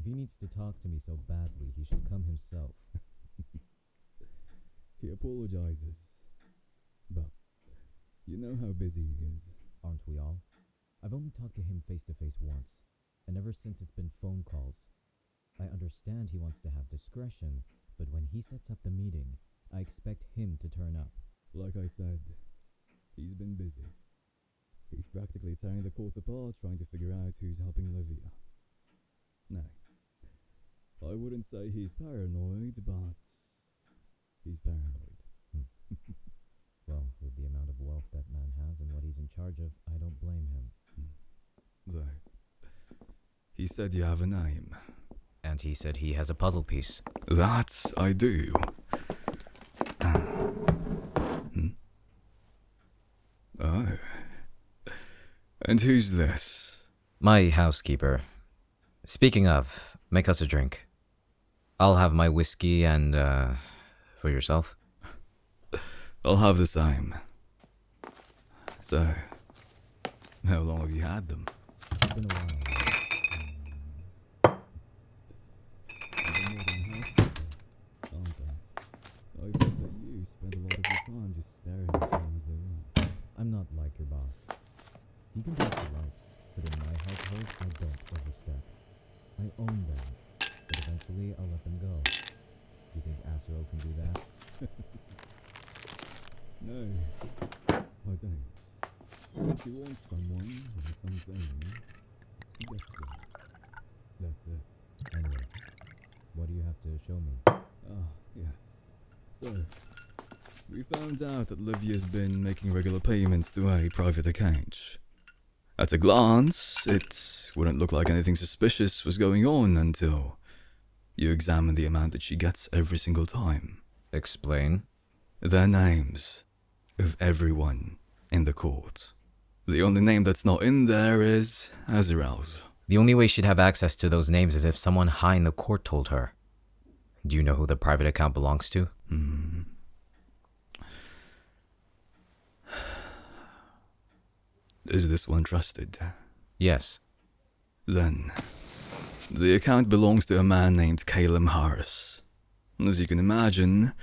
If he needs to talk to me so badly, he should come himself. He apologizes. But you know how busy he is. Aren't we all? I've only talked to him face to face once, and ever since it's been phone calls. I understand he wants to have discretion, but when he sets up the meeting, I expect him to turn up. Like I said, he's been busy. He's practically tearing the court apart trying to figure out who's helping Livia. No, I wouldn't say he's paranoid, but he's paranoid. Well, with the amount of wealth that man has and what he's in charge of, I don't blame him. So, he said you have a name. And he said he has a puzzle piece. That I do. Oh. And who's this? My housekeeper. Speaking of, make us a drink. I'll have my whiskey and, for yourself? I'll have the same. So, how long have you had them? It's been a while. I bet that you spend a lot of your time just staring at them as they run. I'm not like your boss. He can do as he likes, but in my household, I don't overstep. I own them, but eventually I'll let them go. You think Azeru can do that? No, I don't. If you want someone or something, you get them. That's it. Anyway, what do you have to show me? Yes. So, we found out that Livia's been making regular payments to a private account. At a glance, it wouldn't look like anything suspicious was going on until you examine the amount that she gets every single time. Explain. Their names of everyone in the court. The only name that's not in there is Azerel's. The only way she'd have access to those names is if someone high in the court told her. Do you know who the private account belongs to? Is this one trusted? Yes. Then, the account belongs to a man named Caleb Harris. As you can imagine,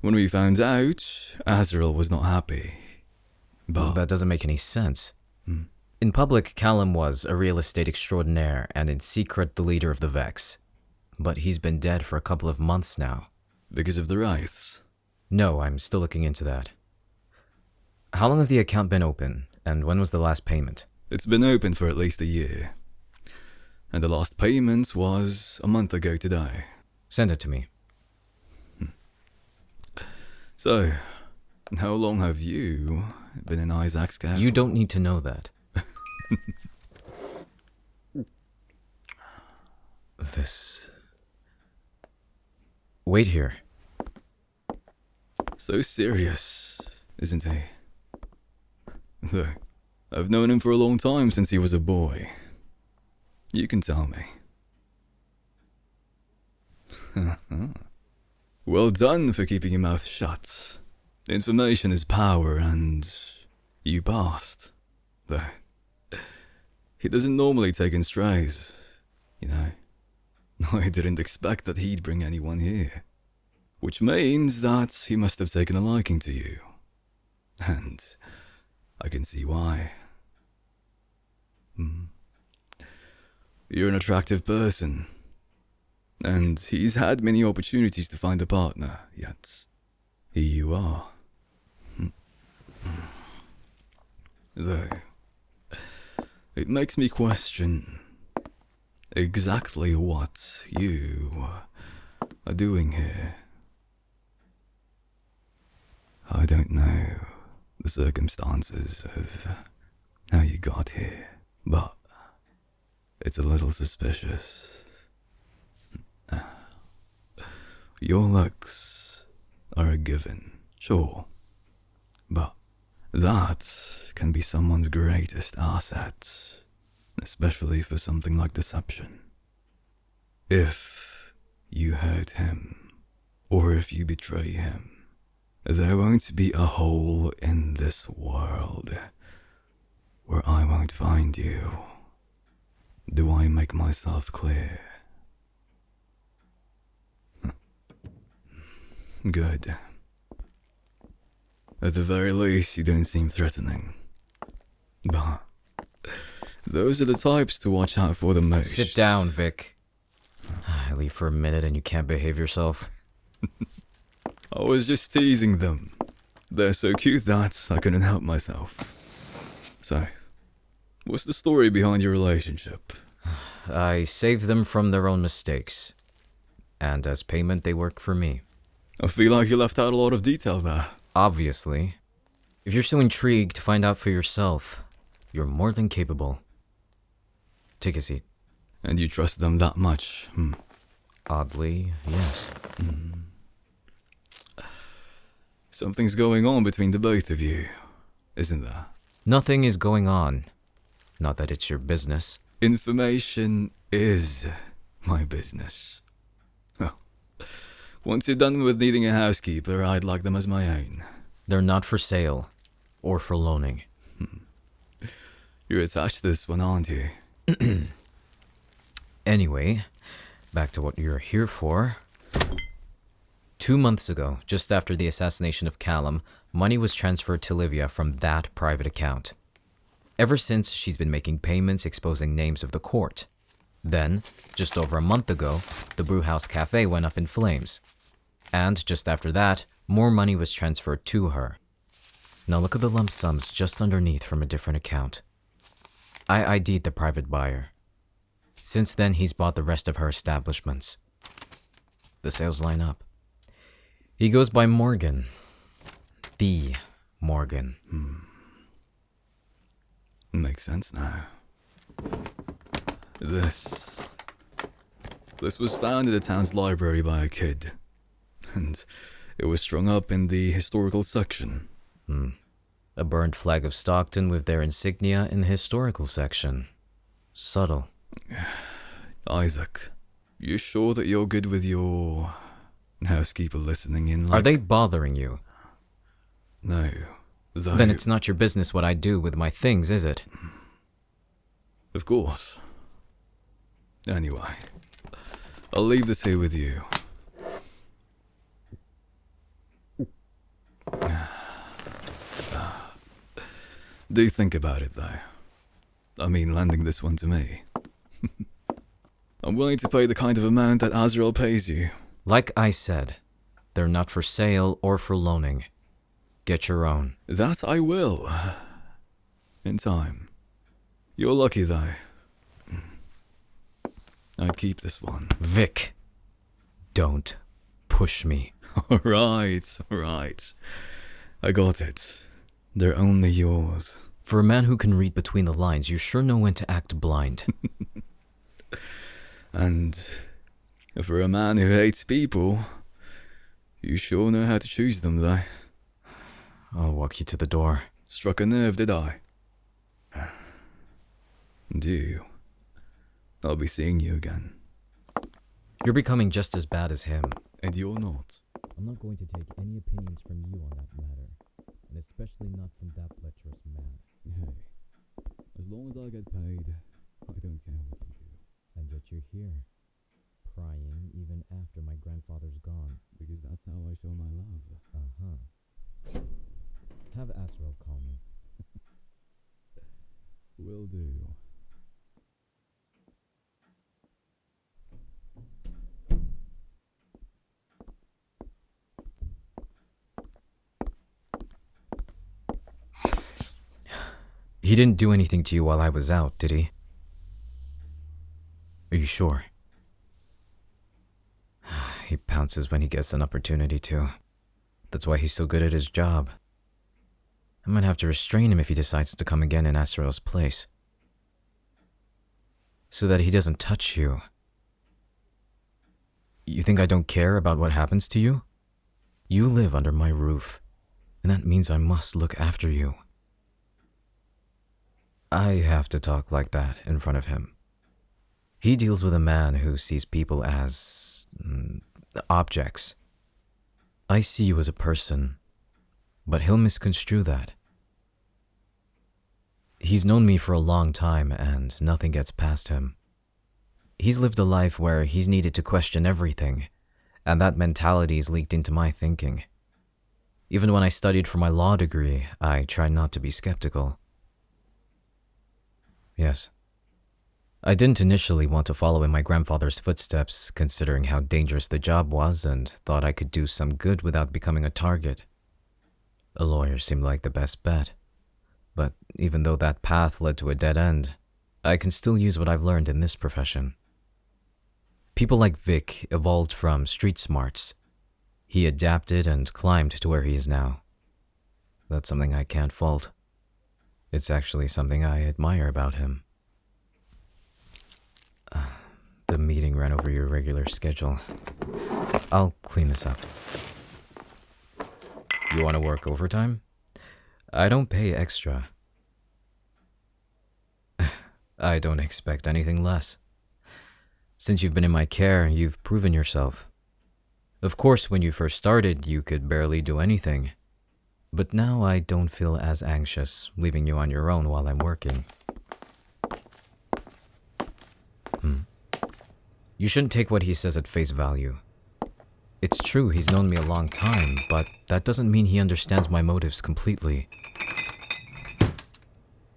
when we found out, Azrael was not happy. But That doesn't make any sense. In public, Callum was a real estate extraordinaire, and in secret, the leader of the Vex. But he's been dead for a couple of months now. because of the wraiths. No, I'm still looking into that. How long has the account been open, and when was the last payment? It's been open for at least a year. And the last payment was a month ago today. Send it to me. So, how long have you been in Isaac's cafe? You don't need to know that. This... Wait here. So serious, isn't he? Though, I've known him for a long time since he was a boy. You can tell me. Well done for keeping your mouth shut. Information is power, and you passed. Though, he doesn't normally take in strays, you know. I didn't expect that he'd bring anyone here. Which means that he must have taken a liking to you. And I can see why. You're an attractive person. And he's had many opportunities to find a partner, yet here you are. Though, it makes me question exactly what you are doing here. I don't know the circumstances of how you got here, but it's a little suspicious. Your looks are a given, sure, but that can be someone's greatest asset, especially for something like deception. If you hurt him, or if you betray him, there won't be a hole in this world where I won't find you. Do I make myself clear? Good. At the very least, you don't seem threatening. But those are the types to watch out for the most. Sit down, Vic. I leave for a minute and you can't behave yourself. I was just teasing them. They're so cute that I couldn't help myself. So, what's the story behind your relationship? I saved them from their own mistakes. And as payment, they work for me. I feel like you left out a lot of detail there. Obviously. If you're so intrigued to find out for yourself, you're more than capable. Take a seat. And you trust them that much? Oddly, yes. Something's going on between the both of you, isn't there? Nothing is going on. Not that it's your business. Information is my business. Well, once you're done with needing a housekeeper, I'd like them as my own. They're not for sale, or for loaning. You're attached to this one, aren't you? Anyway, back to what you're here for. 2 months ago, just after the assassination of Callum, money was transferred to Livia from that private account. Ever since, she's been making payments exposing names of the court. Then, just over a month ago, the Brewhouse Cafe went up in flames. And just after that, more money was transferred to her. Now look at the lump sums just underneath from a different account. I ID'd the private buyer. Since then, he's bought the rest of her establishments. The sales line up. He goes by Morgan. The Morgan. Makes sense now. This was found in the town's library by a kid. And it was strung up in the historical section. A burned flag of Stockton with their insignia in the historical section. Subtle. Isaac, you sure that you're good with your housekeeper listening in? Are they bothering you? No. Then it's not your business what I do with my things, is it? Of course. Anyway, I'll leave this here with you. Do think about it, though. I mean, lending this one to me. I'm willing to pay the kind of amount that Azeru pays you. Like I said, they're not for sale or for loaning. Get your own. That I will. In time. You're lucky, though. I'd keep this one. Vic, don't push me. Alright. I got it. They're only yours. For a man who can read between the lines, you sure know when to act blind. And for a man who hates people, you sure know how to choose them, though. I'll walk you to the door. Struck a nerve, did I? And you. I'll be seeing you again. You're becoming just as bad as him. And you're not. I'm not going to take any opinions from you on that matter. And especially not from that lecherous man. Hey, as long as I get paid, I don't care what you do. And yet you're here, prying even after my grandfather's gone. Because that's how I show my love. Uh-huh. Have Azeru call me. Will do. He didn't do anything to you while I was out, did he? Are you sure? He pounces when he gets an opportunity to. That's why he's so good at his job. I might have to restrain him if he decides to come again in Azeru's place. So that he doesn't touch you. You think I don't care about what happens to you? You live under my roof, and that means I must look after you. I have to talk like that in front of him. He deals with a man who sees people as objects. I see you as a person, but he'll misconstrue that. He's known me for a long time and nothing gets past him. He's lived a life where he's needed to question everything, and that mentality's leaked into my thinking. Even when I studied for my law degree, I tried not to be skeptical. Yes. I didn't initially want to follow in my grandfather's footsteps, considering how dangerous the job was, and thought I could do some good without becoming a target. A lawyer seemed like the best bet. But even though that path led to a dead end, I can still use what I've learned in this profession. People like Vic evolved from street smarts. He adapted and climbed to where he is now. That's something I can't fault. It's actually something I admire about him. The meeting ran over your regular schedule. I'll clean this up. You want to work overtime? I don't pay extra. I don't expect anything less. Since you've been in my care, you've proven yourself. Of course, when you first started, you could barely do anything. But now I don't feel as anxious leaving you on your own while I'm working. You shouldn't take what he says at face value. It's true he's known me a long time, but that doesn't mean he understands my motives completely.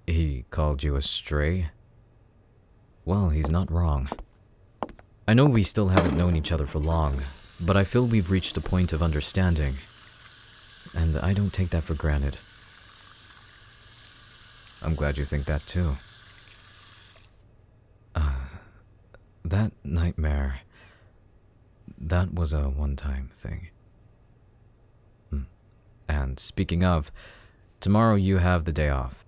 He called you a stray? Well, he's not wrong. I know we still haven't known each other for long, but I feel we've reached a point of understanding. And I don't take that for granted. I'm glad you think that too. That nightmare, that was a one-time thing. And speaking of, tomorrow you have the day off.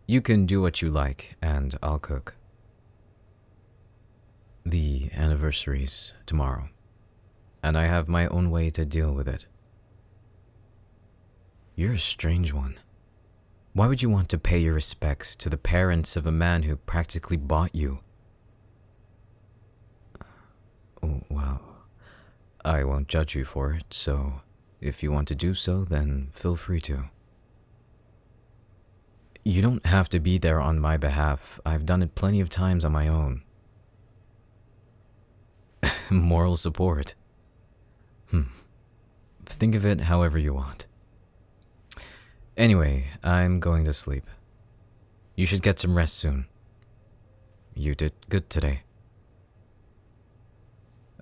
You can do what you like, and I'll cook. The anniversary's tomorrow, and I have my own way to deal with it. You're a strange one. Why would you want to pay your respects to the parents of a man who practically bought you? Oh, well, I won't judge you for it, so if you want to do so, then feel free to. You don't have to be there on my behalf. I've done it plenty of times on my own. Moral support. Think of it however you want. Anyway, I'm going to sleep. You should get some rest soon. You did good today.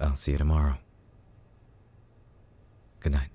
I'll see you tomorrow. Good night.